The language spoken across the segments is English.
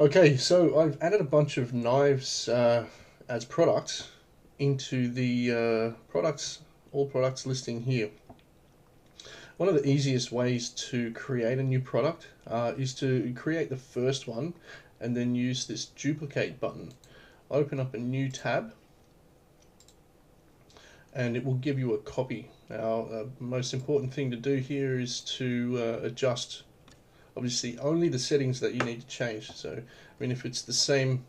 Okay, so I've added a bunch of knives as products into the all products listing here. One of the easiest ways to create a new product is to create the first one and then use this duplicate button. Open up a new tab and it will give you a copy. Now, the most important thing to do here is to adjust obviously only the settings that you need to change. So, I mean, if it's the same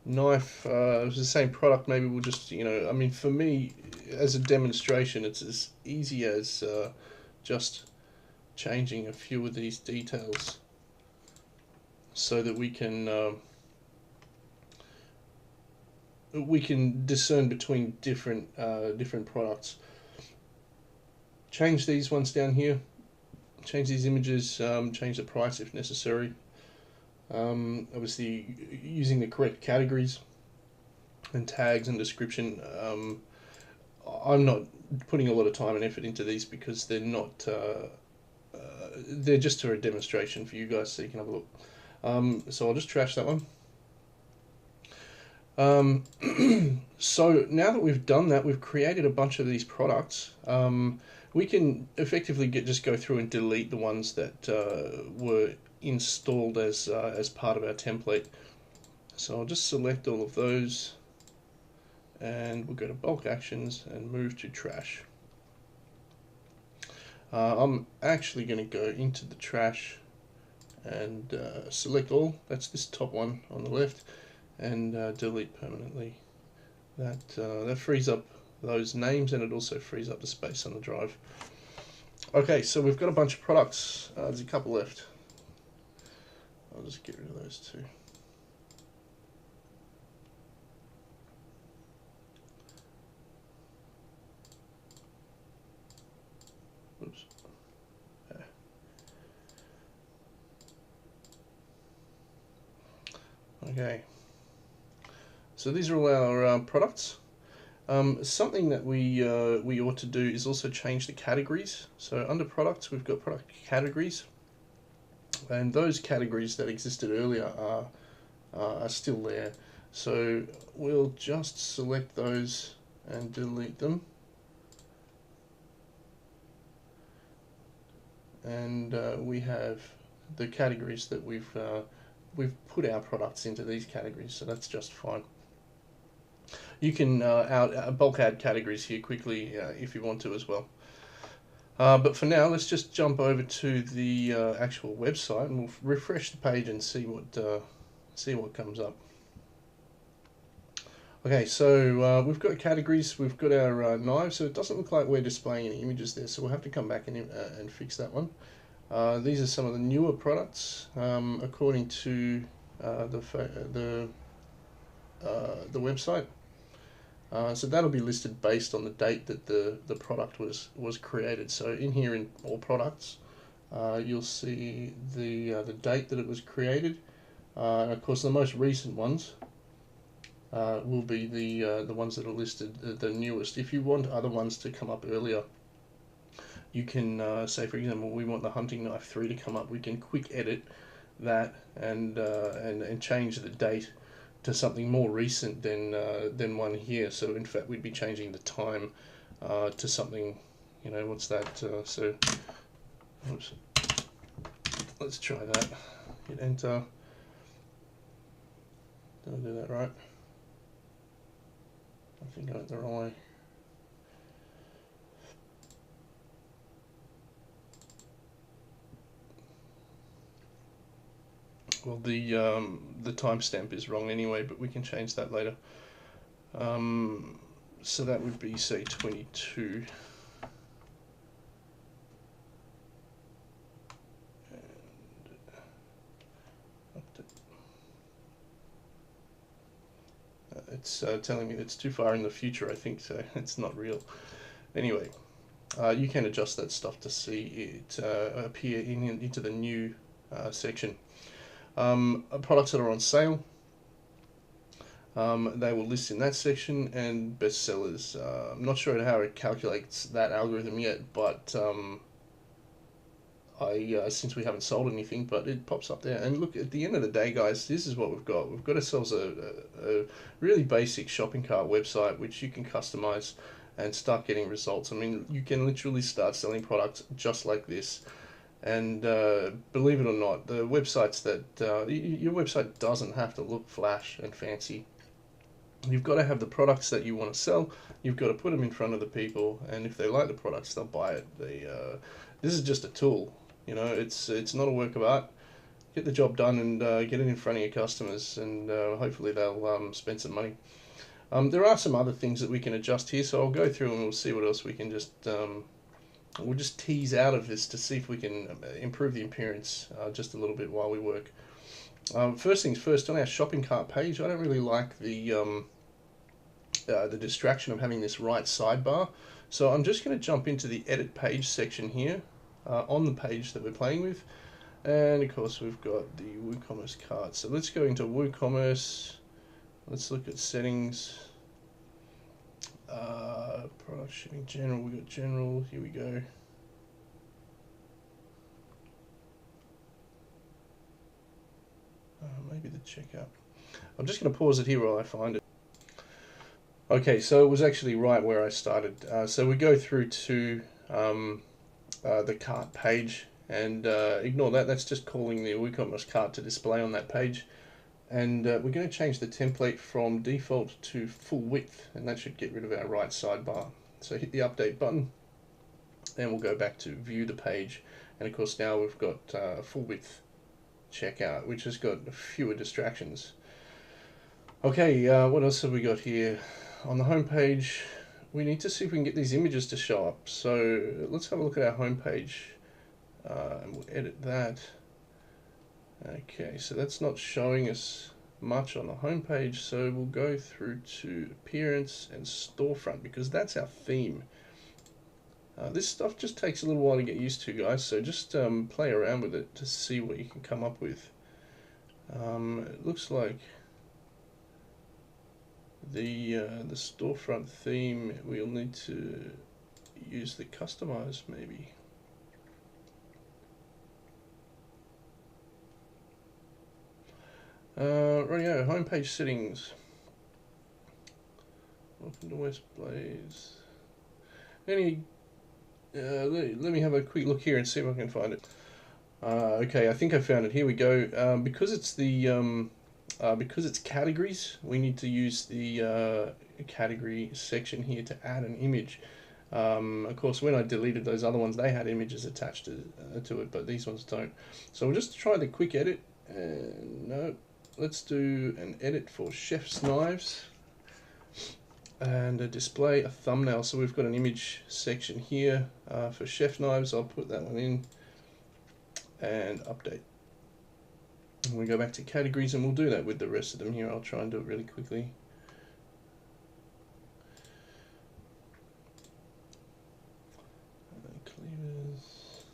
knife, it's the same product, maybe we'll just, I mean, for me, as a demonstration, it's as easy as just changing a few of these details so that we can discern between different products. Change these ones down here. Change these images. Change the price if necessary. Obviously, using the correct categories and tags and description. I'm not putting a lot of time and effort into these because they're not. They're just for a demonstration for you guys, so you can have a look. So I'll just trash that one. So now that we've done that, we've created a bunch of these products. We can effectively just go through and delete the ones that were installed as part of our template. So I'll just select all of those, and we'll go to bulk actions and move to trash. I'm actually going to go into the trash and select all. That's this top one on the left, and delete permanently. That frees up those names, and it also frees up the space on the drive. Okay, so we've got a bunch of products. There's a couple left. I'll just get rid of those two. Oops. Okay. So these are all our products. Something that we ought to do is also change the categories. So under products, we've got product categories, and those categories that existed earlier are still there. So we'll just select those and delete them, and we have the categories that we've put our products into these categories. So that's just fine. You can bulk add categories here quickly if you want to as well. But for now, let's just jump over to the actual website, and we'll refresh the page and see what comes up. Okay, so we've got categories, we've got our knives, so it doesn't look like we're displaying any images there, so we'll have to come back and fix that one. These are some of the newer products according to the website. So that'll be listed based on the date that the product was created. So in here in all products, you'll see the date that it was created, and of course the most recent ones will be the ones that are listed the newest. If you want other ones to come up earlier, you can say, for example, we want the hunting knife 3 to come up. We can quick edit that and change the date to something more recent than one here. So in fact, we'd be changing the time to something. What's that? So, oops. Let's try that. Hit enter. Did I do that right? I think I went the wrong way. Well, the timestamp is wrong anyway, but we can change that later. So that would be, say, 22. It's telling me it's too far in the future, I think, so it's not real. Anyway, you can adjust that stuff to see it appear into the new section. Products that are on sale, they will list in that section, and bestsellers. I'm not sure how it calculates that algorithm yet, but since we haven't sold anything, but it pops up there. And look, at the end of the day, guys, this is what we've got. We've got ourselves a really basic shopping cart website which you can customize and start getting results. I mean, you can literally start selling products just like this. And believe it or not, the websites that your website doesn't have to look flash and fancy. You've got to have the products that you want to sell. You've got to put them in front of the people, and if they like the products, they'll buy it. This is just a tool. You know, it's not a work of art. Get the job done and get it in front of your customers, and hopefully they'll spend some money. There are some other things that we can adjust here, so I'll go through and we'll see what else we can we'll just tease out of this to see if we can improve the appearance just a little bit while we work. First things first, on our shopping cart page, I don't really like the distraction of having this right sidebar. So I'm just going to jump into the edit page section here on the page that we're playing with. And of course we've got the WooCommerce cart. So let's go into WooCommerce. Let's look at settings. Product shipping general, we got general, here we go. Maybe the checkout. I'm just going to pause it here while I find it. Okay, so it was actually right where I started. So we go through to the cart page, and ignore that. That's just calling the WooCommerce cart to display on that page. And we're going to change the template from default to full width, and that should get rid of our right sidebar. So hit the update button, and we'll go back to view the page. And of course now we've got full width checkout, which has got fewer distractions. Okay, what else have we got here? On the home page, we need to see if we can get these images to show up. So let's have a look at our home page, and we'll edit that. Okay, so that's not showing us much on the home page, so we'll go through to appearance and storefront, because that's our theme. This stuff just takes a little while to get used to, guys, so just play around with it to see what you can come up with. It looks like the storefront theme, we'll need to use the customize maybe. Rightio, homepage settings. Welcome to West Blaze. Let me have a quick look here and see if I can find it. Okay, I think I found it. Here we go. Because it's categories, we need to use the category section here to add an image. Of course, when I deleted those other ones, they had images attached to it, but these ones don't. So we'll just try the quick edit. No, let's do an edit for chef's knives and display a thumbnail. So we've got an image section here for chef knives. I'll put that one in and update. And we go back to categories, and we'll do that with the rest of them here. I'll try and do it really quickly. Cleavers.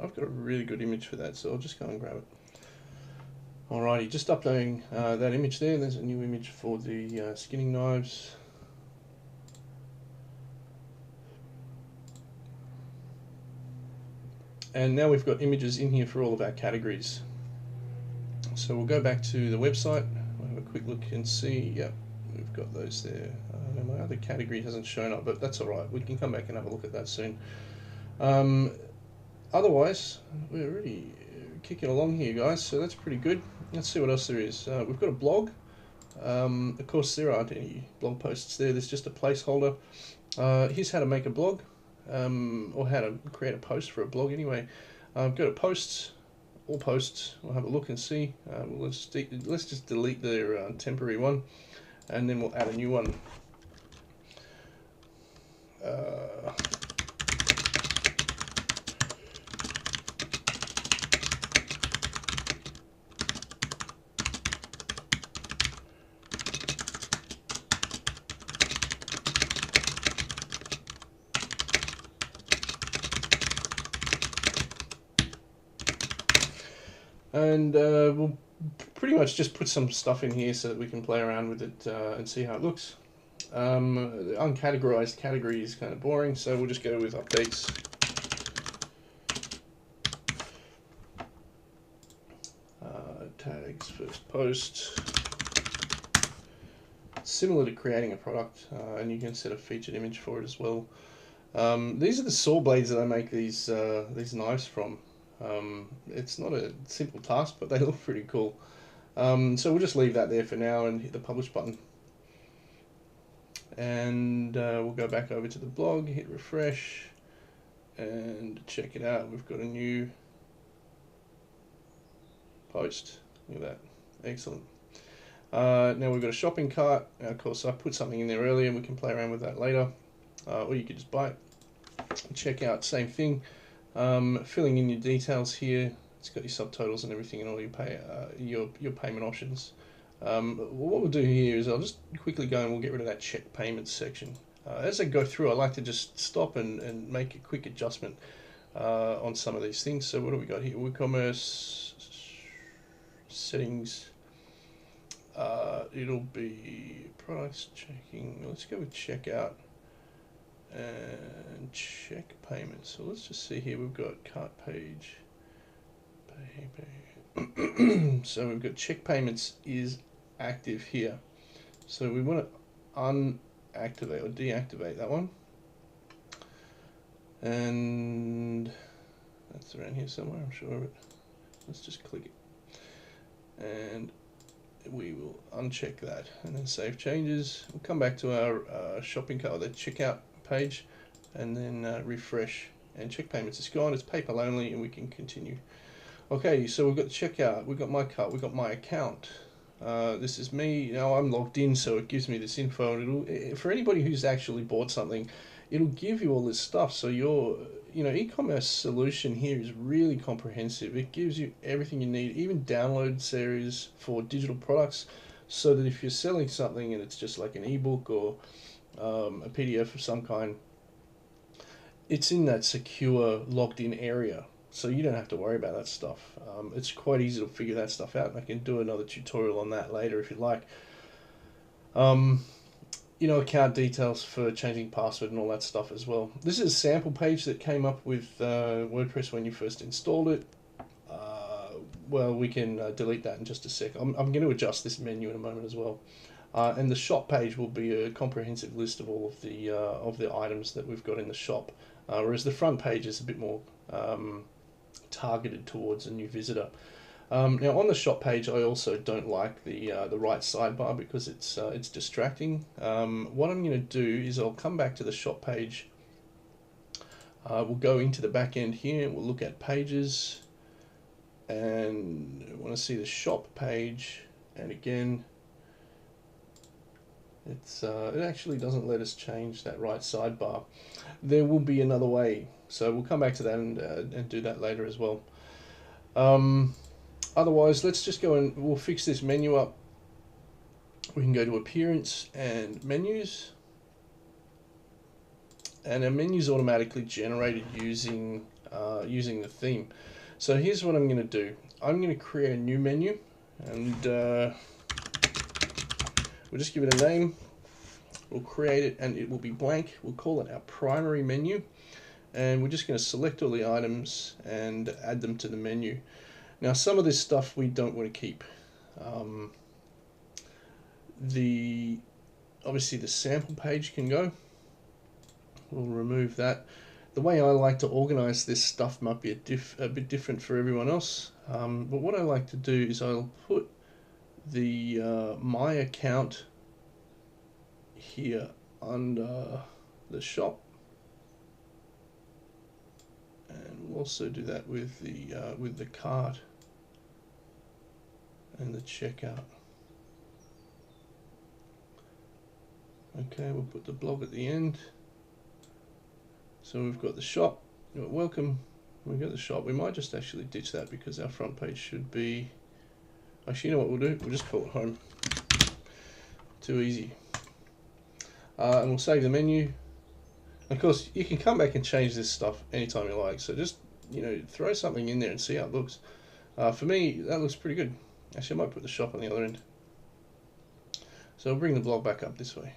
I've got a really good image for that, so I'll just go and grab it. Alrighty, just uploading that image there. There's a new image for the skinning knives. And now we've got images in here for all of our categories. So we'll go back to the website, we'll have a quick look and see, yep, we've got those there. My other category hasn't shown up, but that's alright, we can come back and have a look at that soon. Otherwise, we're really kicking along here, guys, so that's pretty good. Let's see what else there is. We've got a blog. Of course, there aren't any blog posts there, there's just a placeholder. Here's how to make a blog, or how to create a post for a blog anyway. Go to posts, all posts, we'll have a look and see. Let's just delete the temporary one, and then we'll add a new one. And we'll pretty much just put some stuff in here so that we can play around with it and see how it looks. Uncategorized category is kind of boring, so we'll just go with updates. Tags, first post. Similar to creating a product, and you can set a featured image for it as well. These are the saw blades that I make these knives from. It's not a simple task, but they look pretty cool. So we'll just leave that there for now and hit the publish button. And we'll go back over to the blog, hit refresh, and check it out. We've got a new post. Look at that. Excellent. Now we've got a shopping cart. Now, of course, I put something in there earlier, and we can play around with that later. Or you could just buy it. Check out, same thing. Filling in your details here. It's got your subtotals and everything, and all your payment options. What we'll do here is I'll just quickly go and we'll get rid of that check payments section. As I go through, I like to just stop and make a quick adjustment on some of these things. So what do we got here? WooCommerce settings. It'll be price checking. Let's go with checkout and check payments. So let's just see here. We've got cart page. So we've got check payments is active here. So we want to unactivate or deactivate that one. And that's around here somewhere, I'm sure of it. Let's just click it. And we will uncheck that and then save changes. We'll come back to our shopping cart, the checkout page, and then refresh. And check payments is gone. It's PayPal only, and we can continue. Okay, so we've got the checkout, we've got my cart, we've got my account. This is me. Now I'm logged in, so it gives me this info. And it'll, for anybody who's actually bought something, it'll give you all this stuff. So your e-commerce solution here is really comprehensive. It gives you everything you need, even download series for digital products, so that if you're selling something and it's just like an ebook or a PDF of some kind, it's in that secure logged in area. So you don't have to worry about that stuff. It's quite easy to figure that stuff out, and I can do another tutorial on that later if you like. Account details for changing password and all that stuff as well. This is a sample page that came up with WordPress when you first installed it. Well, we can delete that in just a sec. I'm going to adjust this menu in a moment as well. And the shop page will be a comprehensive list of all of the items that we've got in the shop, whereas the front page is a bit more targeted towards a new visitor. Now on the shop page, I also don't like the right sidebar because it's distracting. What I'm going to do is I'll come back to the shop page. We'll go into the back end here. We'll look at pages, and I want to see the shop page. And again, it actually doesn't let us change that right sidebar. There will be another way, so we'll come back to that and do that later as well. Otherwise, let's just go and we'll fix this menu up. We can go to appearance and menus, and our menu's automatically generated using the theme. So here's what I'm going to do. I'm going to create a new menu, and we'll just give it a name. We'll create it, and it will be blank. We'll call it our primary menu, and we're just going to select all the items and add them to the menu. Now, some of this stuff we don't want to keep. Obviously the sample page can go. We'll remove that. The way I like to organize this stuff might be a bit different for everyone else. But what I like to do is I'll put the my account here under the shop, and we'll also do that with the cart and the checkout. Okay, we'll put the blog at the end. So we've got the shop. Welcome. We've got the shop. We might just actually ditch that because our front page should be. Actually, you know what we'll do? We'll just call it home. Too easy. And we'll save the menu. Of course, you can come back and change this stuff anytime you like. So just throw something in there and see how it looks. For me, that looks pretty good. Actually, I might put the shop on the other end. So I'll bring the blog back up this way.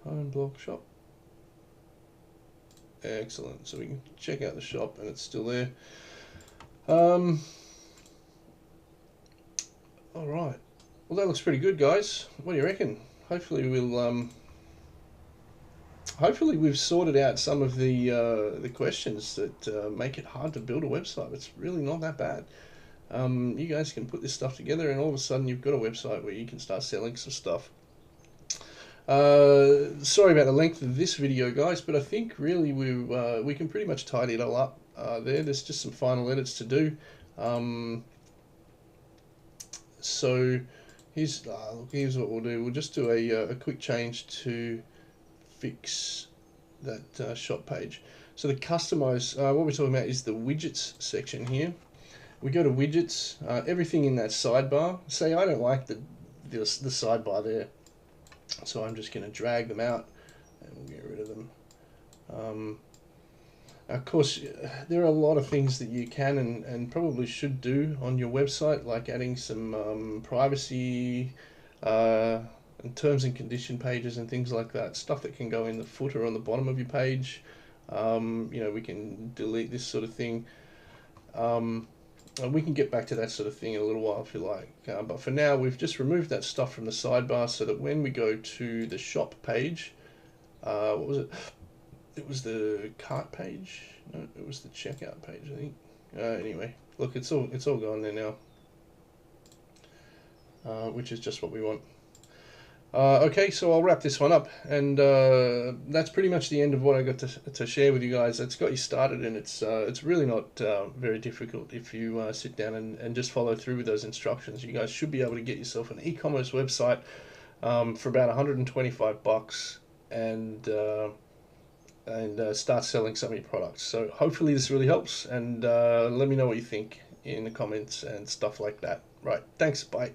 Home blog shop. Excellent. So we can check out the shop and it's still there. All right. Well, that looks pretty good, guys. What do you reckon? Hopefully we've sorted out some of the questions that make it hard to build a website. It's really not that bad. You guys can put this stuff together, and all of a sudden you've got a website where you can start selling some stuff. Sorry about the length of this video, guys, but I think really we can pretty much tidy it all up. There's just some final edits to do. So here's what we'll do. We'll just do a quick change to fix that shop page. So the customize, what we're talking about is the widgets section here. We go to widgets, everything in that sidebar. Say I don't like the sidebar there, so I'm just going to drag them out and we'll get rid of them. Of course, there are a lot of things that you can and probably should do on your website, like adding some privacy and terms and condition pages and things like that. Stuff that can go in the footer on the bottom of your page. We can delete this sort of thing. We can get back to that sort of thing in a little while if you like. But for now, we've just removed that stuff from the sidebar so that when we go to the shop page, what was it? It was the cart page. No, it was the checkout page, I think. Anyway, look, it's all gone there now, which is just what we want. Okay, so I'll wrap this one up, and that's pretty much the end of what I got to share with you guys. It's got you started, and it's really not very difficult if you sit down and just follow through with those instructions. You guys should be able to get yourself an e-commerce website for about $125 and start selling some of your products. So hopefully this really helps, and let me know what you think in the comments and stuff like that. Right, thanks, bye.